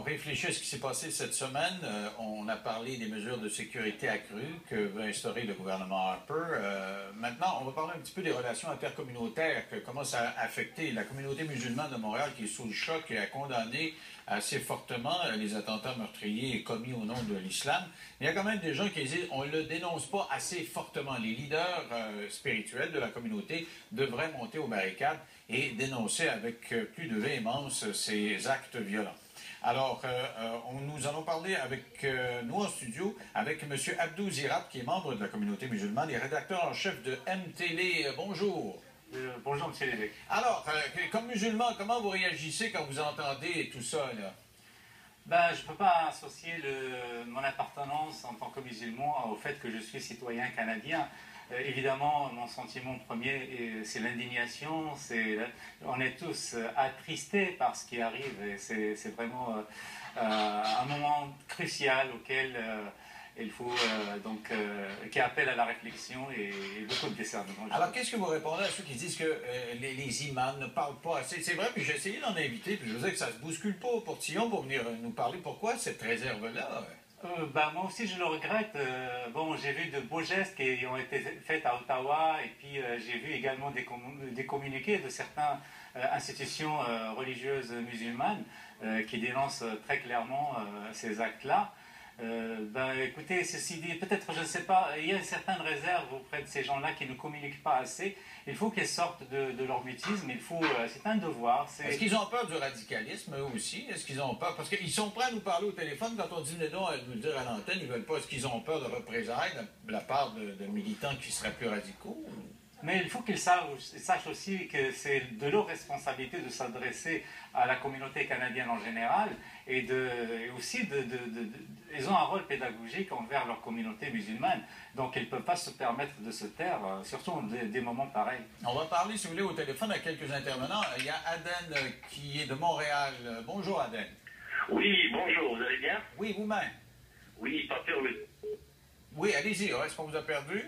réfléchit à ce qui s'est passé cette semaine. On a parlé des mesures de sécurité accrues que veut instaurer le gouvernement Harper. Maintenant, on va parler un petit peu des relations intercommunautaires, comment ça a affecté la communauté musulmane de Montréal qui est sous le choc et a condamné assez fortement les attentats meurtriers commis au nom de l'islam. Il y a quand même des gens qui disent on ne le dénonce pas assez fortement. Les leaders spirituels de la communauté devraient monter aux barricades et dénoncer avec plus de véhémence ces actes violents. Alors, nous allons parler avec nous en studio avec M. Abdou Zirab, qui est membre de la communauté musulmane et rédacteur en chef de M-Télé. Bonjour. Bonjour, M. l'évêque. Alors, comme musulman, comment vous réagissez quand vous entendez tout ça, là? Ben, je ne peux pas associer mon appartenance en tant que musulman au fait que je suis citoyen canadien. Évidemment, mon sentiment premier, c'est l'indignation. On est tous attristés par ce qui arrive. C'est vraiment un moment crucial auquel il faut qui appelle à la réflexion et beaucoup de discernement. Alors, qu'est-ce que vous répondez à ceux qui disent que les imams ne parlent pas assez? C'est vrai, puis j'ai essayé d'en inviter, puis je veux dire que ça ne se bouscule pas au portillon pour venir nous parler. Pourquoi cette réserve-là? Ben, moi aussi, je le regrette. Bon, j'ai vu de beaux gestes qui ont été faits à Ottawa, et puis j'ai vu également des communiqués de certaines institutions religieuses musulmanes qui dénoncent très clairement ces actes-là. Ben, écoutez, ceci dit, peut-être, je ne sais pas, il y a une certaine réserve auprès de ces gens-là qui ne communiquent pas assez. Il faut qu'ils sortent de leur mutisme, c'est un devoir. Est-ce qu'ils ont peur du radicalisme, eux aussi? Est-ce qu'ils ont peur? Parce qu'ils sont prêts à nous parler au téléphone quand on dit les dons à nous le dire à l'antenne, ils veulent pas. Est-ce qu'ils ont peur de représailles de la part de militants qui seraient plus radicaux? Mais il faut qu'ils sachent aussi que c'est de leur responsabilité de s'adresser à la communauté canadienne en général et aussi ils ont un rôle pédagogique envers leur communauté musulmane. Donc ils ne peuvent pas se permettre de se taire, surtout en des moments pareils. On va parler, si vous voulez, au téléphone à quelques intervenants. Il y a Aden qui est de Montréal. Bonjour Aden. Oui, bonjour, vous allez bien? Oui, vous-même. Oui, pas perdu. Oui, allez-y. Est-ce qu'on vous a perdu?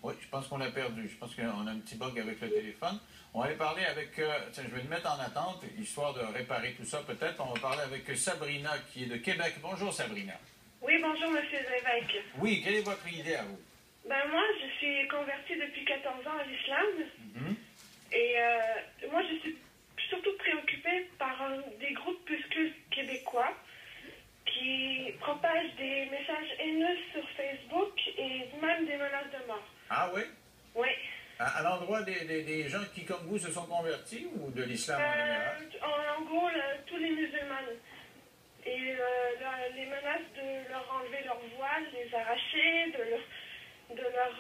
Oui, je pense qu'on l'a perdu. Je pense qu'on a un petit bug avec le téléphone. On va aller parler avec... tiens, je vais le mettre en attente, histoire de réparer tout ça peut-être. On va parler avec Sabrina, qui est de Québec. Bonjour, Sabrina. Oui, bonjour, monsieur l'évêque. Oui, quelle est votre idée à vous? Ben, moi, je suis convertie depuis 14 ans à l'islam. Et moi, je suis surtout préoccupée par des groupuscules québécois qui propagent des messages haineux sur Facebook et même des menaces de mort. Ah oui? Oui. À l'endroit des gens qui, comme vous, se sont convertis ou de l'islam en général? En gros, tous les musulmans. Et les menaces de leur enlever leur voile, les arracher, de leur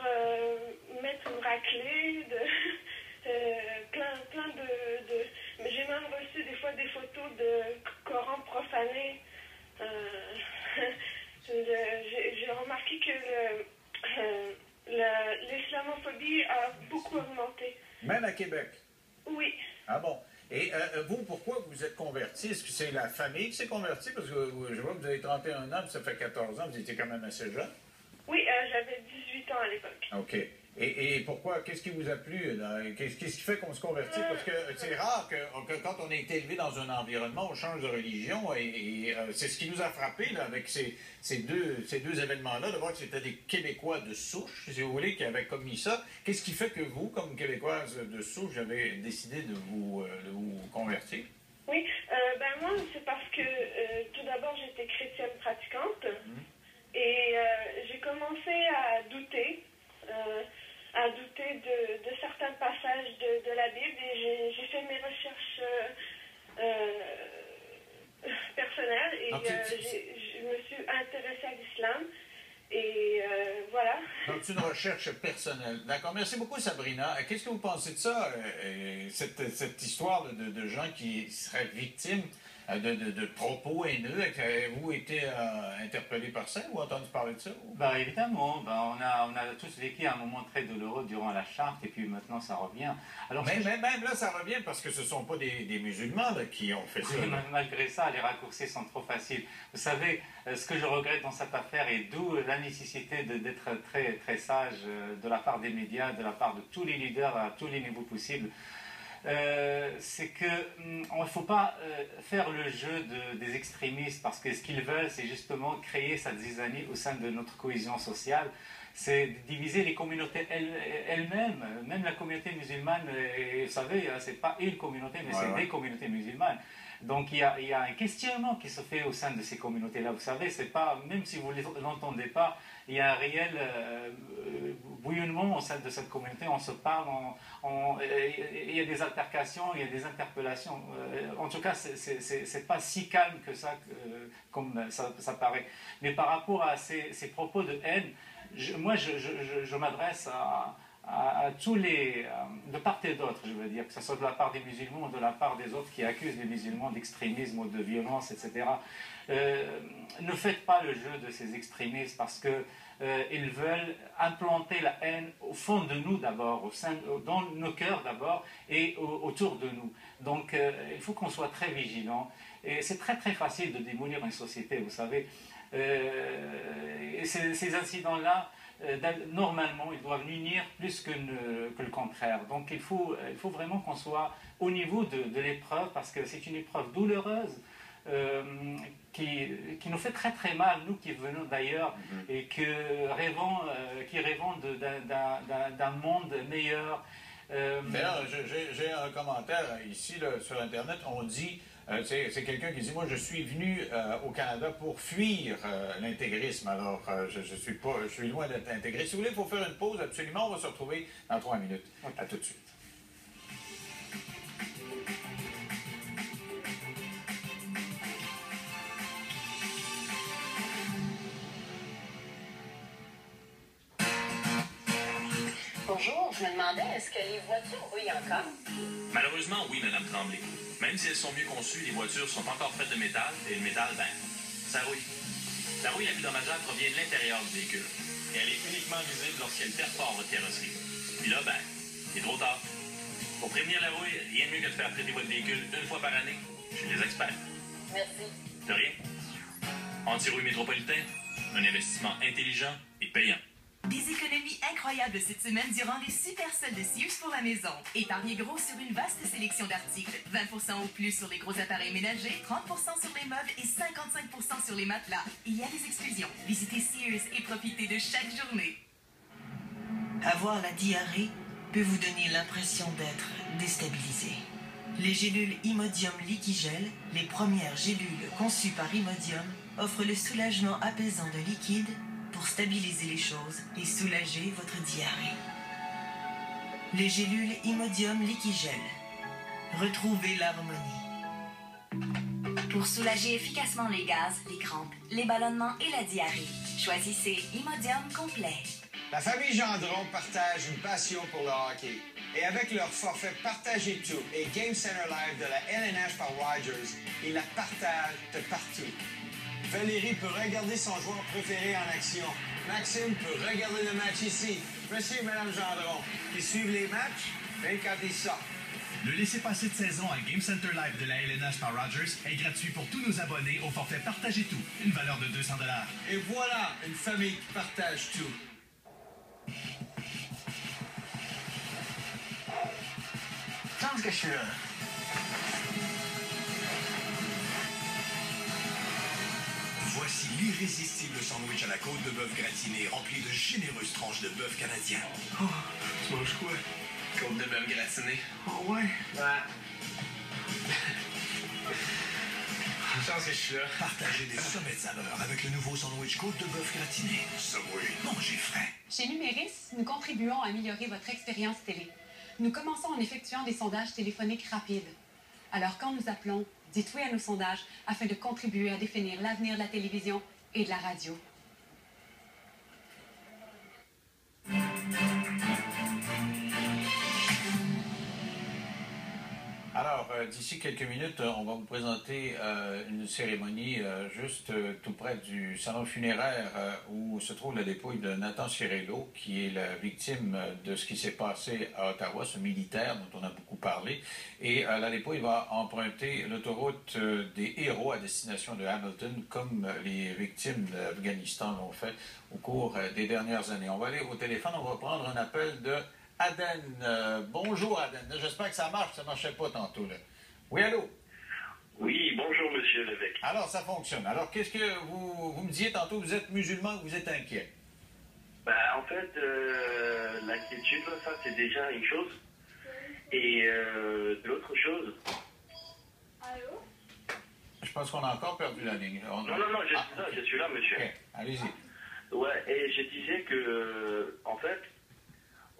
mettre une raclée, plein de... J'ai même reçu des fois des photos de Coran profané. J'ai remarqué que l'islamophobie a beaucoup augmenté. Même à Québec? Oui. Ah bon? Et vous, pourquoi vous êtes converti? Est-ce que c'est la famille qui s'est convertie? Parce que je vois que vous avez 31 ans, puis ça fait 14 ans, vous étiez quand même assez jeune. Oui, j'avais 18 ans à l'époque. OK. Et pourquoi? Qu'est-ce qui vous a plu? Qu'est-ce qui fait qu'on se convertit? Parce que c'est rare que quand on est élevé dans un environnement, on change de religion. Et c'est ce qui nous a frappé là, avec ces deux événements-là, de voir que c'était des Québécois de souche, si vous voulez, qui avaient commis ça. Qu'est-ce qui fait que vous, comme Québécoise de souche, avez décidé de vous convertir? Oui, ben moi, c'est parce que tout d'abord, j'étais chrétienne pratiquante. Et j'ai commencé à douter. De certains passages de la Bible et j'ai fait mes recherches personnelles et je me suis intéressée à l'islam et voilà. Donc, c'est une recherche personnelle. D'accord. Merci beaucoup, Sabrina. Qu'est-ce que vous pensez de ça, cette histoire de gens qui seraient victimes de propos haineux? Avez-vous été interpellé par ça ou entendu parler de ça? Ben, évidemment, on a tous vécu un moment très douloureux durant la charte et puis maintenant ça revient. Alors, même là, ça revient parce que ce ne sont pas des musulmans là, qui ont fait ça. Malgré ça, les raccourcis sont trop faciles. Vous savez, ce que je regrette dans cette affaire et d'où la nécessité d'être très, très sage de la part des médias, de la part de tous les leaders à tous les niveaux possibles. c'est qu'il ne faut pas faire le jeu des extrémistes, parce que ce qu'ils veulent, c'est justement créer cette zizanie au sein de notre cohésion sociale. C'est diviser les communautés elles-mêmes. Même la communauté musulmane, vous savez, ce n'est pas une communauté, mais c'est des communautés musulmanes. Donc il y a un questionnement qui se fait au sein de ces communautés-là. Vous savez, c'est pas, même si vous ne l'entendez pas, il y a un réel bouillonnement au sein de cette communauté. On se parle, il y a des altercations, il y a des interpellations. En tout cas, c'est pas si calme que ça, comme ça paraît. Mais par rapport à ces propos de haine, moi, je m'adresse à tous les, de part et d'autre, je veux dire, que ce soit de la part des musulmans ou de la part des autres qui accusent les musulmans d'extrémisme ou de violence, etc. Ne faites pas le jeu de ces extrémistes, parce que ils veulent implanter la haine au fond de nous d'abord, dans nos cœurs d'abord et autour de nous. Donc il faut qu'on soit très vigilant. Et c'est très très facile de démolir une société, vous savez. Ces incidents-là, normalement, ils doivent nuire plus que le contraire. Donc il faut vraiment qu'on soit au niveau de l'épreuve, parce que c'est une épreuve douloureuse qui nous fait très très mal, nous qui venons d'ailleurs et qui rêvons d'un monde meilleur. D'ailleurs, j'ai un commentaire ici là, sur Internet. On dit, c'est quelqu'un qui dit, moi je suis venu au Canada pour fuir l'intégrisme. Alors, je suis loin d'être intégré. Si vous voulez, il faut faire une pause absolument. On va se retrouver dans 3 minutes. À tout de suite. Bonjour, je me demandais, est-ce que les voitures rouillent encore? Malheureusement, oui, Mme Tremblay. Même si elles sont mieux conçues, les voitures sont encore faites de métal, et le métal, ben, ça rouille. La rouille la plus dommageable provient de l'intérieur du véhicule, et elle est uniquement visible lorsqu'elle perfore votre carrosserie. Puis là, ben, c'est trop tard. Pour prévenir la rouille, rien de mieux que de faire traiter votre véhicule une fois par année chez les experts. Merci. De rien. Anti-rouille métropolitain, un investissement intelligent et payant. Des économies incroyables cette semaine durant les super soldes de Sears pour la maison. Épargnez gros sur une vaste sélection d'articles. 20% au plus sur les gros appareils ménagers, 30% sur les meubles et 55% sur les matelas. Il y a des exclusions. Visitez Sears et profitez de chaque journée. Avoir la diarrhée peut vous donner l'impression d'être déstabilisé. Les gélules Imodium Liquigel, les premières gélules conçues par Imodium, offrent le soulagement apaisant de liquide pour stabiliser les choses et soulager votre diarrhée. Les gélules Imodium Liquigel. Retrouvez l'harmonie. Pour soulager efficacement les gaz, les crampes, les ballonnements et la diarrhée, choisissez Imodium Complet. La famille Gendron partage une passion pour le hockey. Et avec leur forfait Partagez tout et Game Center Live de la LNH par Rogers, ils la partagent de partout. Valérie peut regarder son joueur préféré en action. Maxime peut regarder le match ici. Monsieur et Madame Gendron, qui suivent les matchs, même quand ils sortent. Le laissez-passer de saison à Game Center Live de la LNH par Rogers est gratuit pour tous nos abonnés au forfait Partagez tout, une valeur de 200 $. Et voilà, une famille qui partage tout. Je pense que je suis là. Voici l'irrésistible sandwich à la côte de bœuf gratiné rempli de généreuses tranches de bœuf canadien. Oh, tu manges quoi? Côte de bœuf gratiné. Oh ouais? Ouais. Je pense que je suis là. Partagez des sommets de saveur avec le nouveau sandwich côte de bœuf gratiné. Subway, mangez frais. Chez Numéris, nous contribuons à améliorer votre expérience télé. Nous commençons en effectuant des sondages téléphoniques rapides. Alors quand nous appelons, dites oui à nos sondages afin de contribuer à définir l'avenir de la télévision et de la radio. Alors, d'ici quelques minutes, on va vous présenter une cérémonie juste tout près du salon funéraire où se trouve la dépouille de Nathan Cirello, qui est la victime de ce qui s'est passé à Ottawa, ce militaire dont on a beaucoup parlé. Et la dépouille va emprunter l'autoroute des héros à destination de Hamilton, comme les victimes d'Afghanistan l'ont fait au cours des dernières années. On va aller au téléphone, on va prendre un appel de Aden. Bonjour, Aden. J'espère que ça marche, ça ne marchait pas tantôt. Là. Oui, allô? Oui, bonjour, monsieur l'évêque. Alors, ça fonctionne. Alors, qu'est-ce que vous me disiez tantôt? Vous êtes musulman, vous êtes inquiet? Ben, en fait, l'inquiétude, ça, c'est déjà une chose. Et l'autre chose... Allô? Je pense qu'on a encore perdu la ligne. Non, je suis là, monsieur. Okay. Allez-y. Ouais, et je disais que, en fait,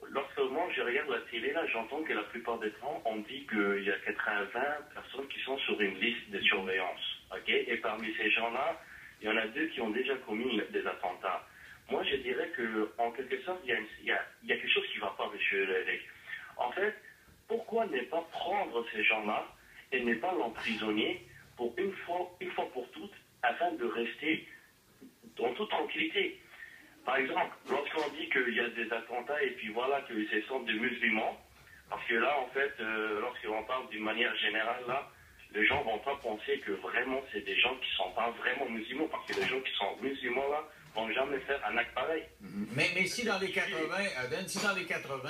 lorsque moi je regarde la télé, là, j'entends que la plupart des temps, on dit qu'il y a 80 personnes qui sont sur une liste de surveillance. Ok? Et parmi ces gens-là, il y en a 2 qui ont déjà commis des attentats. Moi, je dirais que, en quelque sorte, il y a quelque chose qui ne va pas, monsieur l'évêque. En fait, pourquoi ne pas prendre ces gens-là et ne pas l'emprisonner pour une fois pour toutes, afin de rester en toute tranquillité? Par exemple, lorsqu'on dit qu'il y a des attentats et puis voilà que ce sont des musulmans, parce que là, en fait, lorsqu'on parle d'une manière générale, là, les gens ne vont pas penser que vraiment c'est des gens qui ne sont pas vraiment musulmans, parce que les gens qui sont musulmans, là, ne vont jamais faire un acte pareil. Mais si dans les 80, Aden, si dans les 80,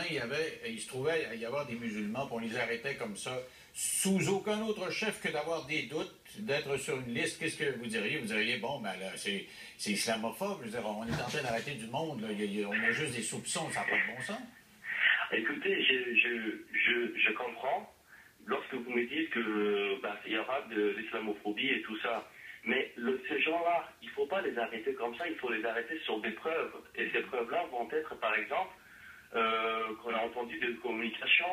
il se trouvait y avoir des musulmans, puis on les arrêtait comme ça, sous aucun autre chef que d'avoir des doutes, d'être sur une liste, qu'est-ce que vous diriez? Vous diriez, bon, ben là, c'est islamophobe, je veux dire, on est en train d'arrêter du monde, là. On a juste des soupçons, ça n'a pas de bon sens. Écoutez, je comprends lorsque vous me dites que il y aura de l'islamophobie et tout ça. Mais ces gens-là, il ne faut pas les arrêter comme ça, il faut les arrêter sur des preuves. Et ces preuves-là vont être, par exemple, qu'on a entendu de communication,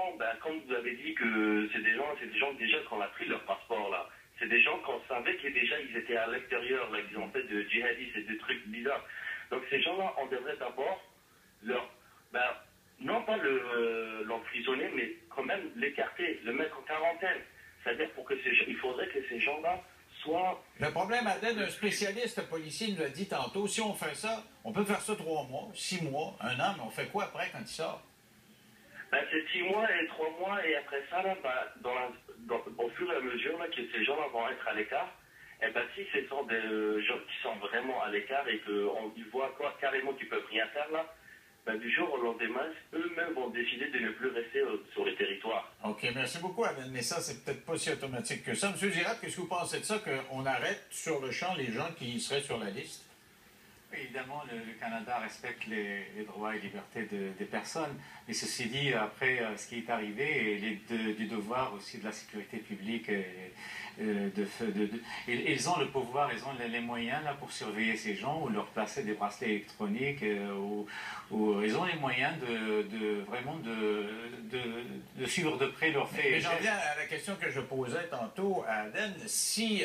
comme vous avez dit que c'est des gens déjà qu'on a pris leur passeport là. C'est des gens qu'on savait que déjà ils étaient à l'extérieur, là, ils ont fait de djihadistes et des trucs bizarres. Donc ces gens-là, on devrait d'abord non pas l'emprisonner, mais quand même l'écarter, le mettre en quarantaine. C'est-à-dire il faudrait que ces gens-là soient... Le problème, Aden, un spécialiste policier nous l'a dit tantôt, si on fait ça, on peut faire ça 3 mois, 6 mois, 1 an, mais on fait quoi après quand il sort? C'est 6 mois et 3 mois, et après ça, là, au fur et à mesure là, que ces gens-là vont être à l'écart, et si ce sont des gens qui sont vraiment à l'écart et qu'on voit carrément qu'ils ne peuvent rien faire là, du jour au lendemain, eux-mêmes vont décider de ne plus rester sur le territoire. OK, merci beaucoup, Aden, mais ça, c'est peut-être pas si automatique que ça. M. Girard, qu'est-ce que vous pensez de ça, qu'on arrête sur le champ les gens qui seraient sur la liste? Évidemment, le Canada respecte les droits et libertés des personnes, mais ceci dit, après ce qui est arrivé, du devoir aussi de la sécurité publique, ils ont le pouvoir, ils ont les moyens là, pour surveiller ces gens ou leur placer des bracelets électroniques, ou ils ont les moyens vraiment de suivre de près leurs faits. Mais j'en viens à la question que je posais tantôt à Aden. Si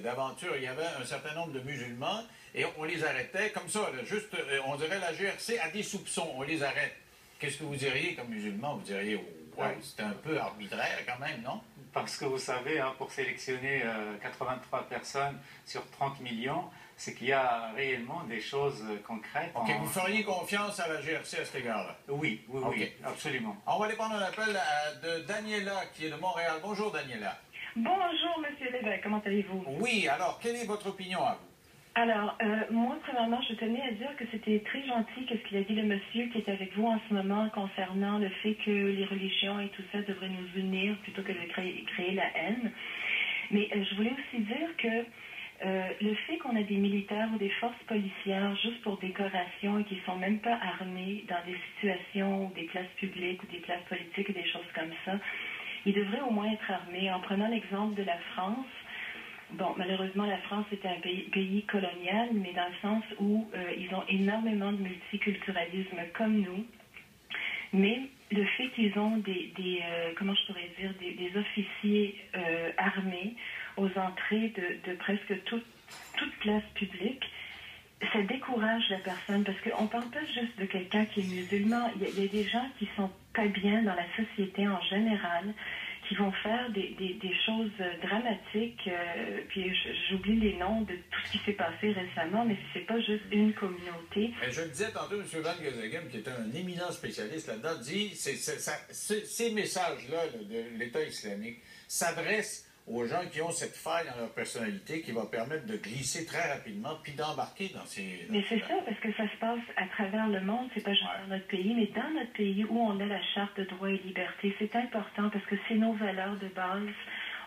d'aventure il y avait un certain nombre de musulmans, et on les arrêtait comme ça, là, juste, on dirait la GRC a des soupçons, on les arrête. Qu'est-ce que vous diriez comme musulman? Vous diriez, ouais, c'est un peu arbitraire quand même, non? Parce que vous savez, pour sélectionner 83 personnes sur 30 millions, c'est qu'il y a réellement des choses concrètes. OK, vous feriez confiance à la GRC à cet égard-là? Oui, okay. Absolument. On va aller prendre un appel de Daniela, qui est de Montréal. Bonjour, Daniela. Bonjour, monsieur l'évêque, comment allez-vous? Oui, alors, quelle est votre opinion à vous? Alors, moi, premièrement, je tenais à dire que c'était très gentil ce qu'il a dit le monsieur qui est avec vous en ce moment concernant le fait que les religions et tout ça devraient nous unir plutôt que de créer la haine. Mais je voulais aussi dire que le fait qu'on a des militaires ou des forces policières juste pour décoration et qui ne sont même pas armés dans des situations ou des places publiques ou des places politiques ou des choses comme ça, ils devraient au moins être armés. En prenant l'exemple de la France, bon, malheureusement, la France est un pays colonial, mais dans le sens où ils ont énormément de multiculturalisme comme nous. Mais le fait qu'ils ont comment je pourrais dire, des officiers armés aux entrées de presque toute place publique, ça décourage la personne, parce qu'on ne parle pas juste de quelqu'un qui est musulman. Il y a des gens qui sont pas bien dans la société en général, qui vont faire des choses dramatiques, puis j'oublie les noms de tout ce qui s'est passé récemment, mais c'est pas juste une communauté. Je le disais tantôt, M. Van Gezegem, qui est un éminent spécialiste là-dedans, dit ces messages-là de l'État islamique s'adressent aux gens qui ont cette faille dans leur personnalité qui va permettre de glisser très rapidement puis d'embarquer dans ces... Mais c'est ça, parce que ça se passe à travers le monde, c'est pas juste dans notre pays, mais dans notre pays où on a la Charte de droits et libertés, c'est important parce que c'est nos valeurs de base.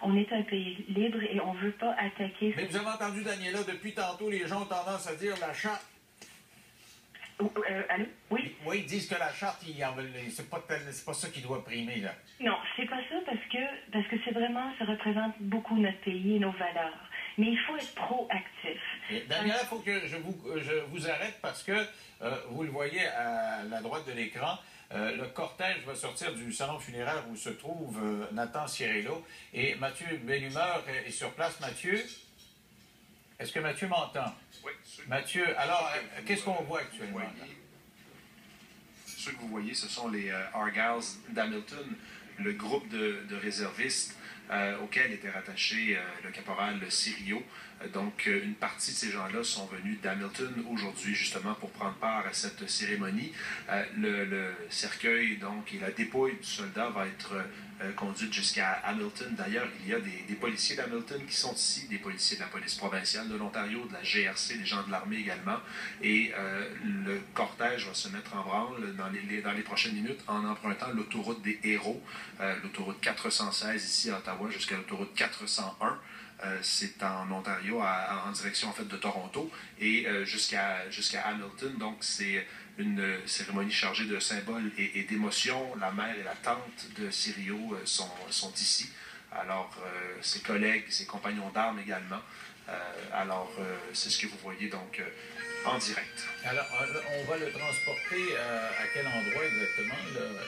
On est un pays libre et on ne veut pas attaquer... Mais vous avez entendu, Daniela, depuis tantôt, les gens ont tendance à dire la Charte... Allô? Oui? Oui, ils disent que la Charte, c'est pas ça qui doit primer, là. Non, c'est pas ça parce que c'est vraiment, ça représente beaucoup notre pays et nos valeurs. Mais il faut être proactif. Daniela, il faut que je vous arrête parce que vous le voyez à la droite de l'écran, le cortège va sortir du salon funéraire où se trouve Nathan Ciarello et Mathieu Bellumeur est sur place. Mathieu, est-ce que Mathieu m'entend? Oui. Mathieu, alors, qu'est-ce qu'on voit actuellement? Ceux que vous voyez, ce sont les Argylls d'Hamilton, le groupe de réservistes auquel était rattaché le caporal Cirio. Donc, une partie de ces gens-là sont venus d'Hamilton aujourd'hui, justement, pour prendre part à cette cérémonie. Le cercueil, donc, et la dépouille du soldat va être conduite jusqu'à Hamilton. D'ailleurs, il y a des policiers d'Hamilton qui sont ici, des policiers de la police provinciale de l'Ontario, de la GRC, des gens de l'armée également. Et le cortège va se mettre en branle dans les prochaines minutes en empruntant l'autoroute des Héros, l'autoroute 416 ici à Ottawa jusqu'à l'autoroute 401. C'est en Ontario, en direction en fait de Toronto, et jusqu'à Hamilton. Donc c'est une cérémonie chargée de symboles et d'émotions. La mère et la tante de Cirio sont ici. Alors ses collègues, ses compagnons d'armes également. C'est ce que vous voyez donc en direct. Alors on va le transporter à quel endroit exactement là?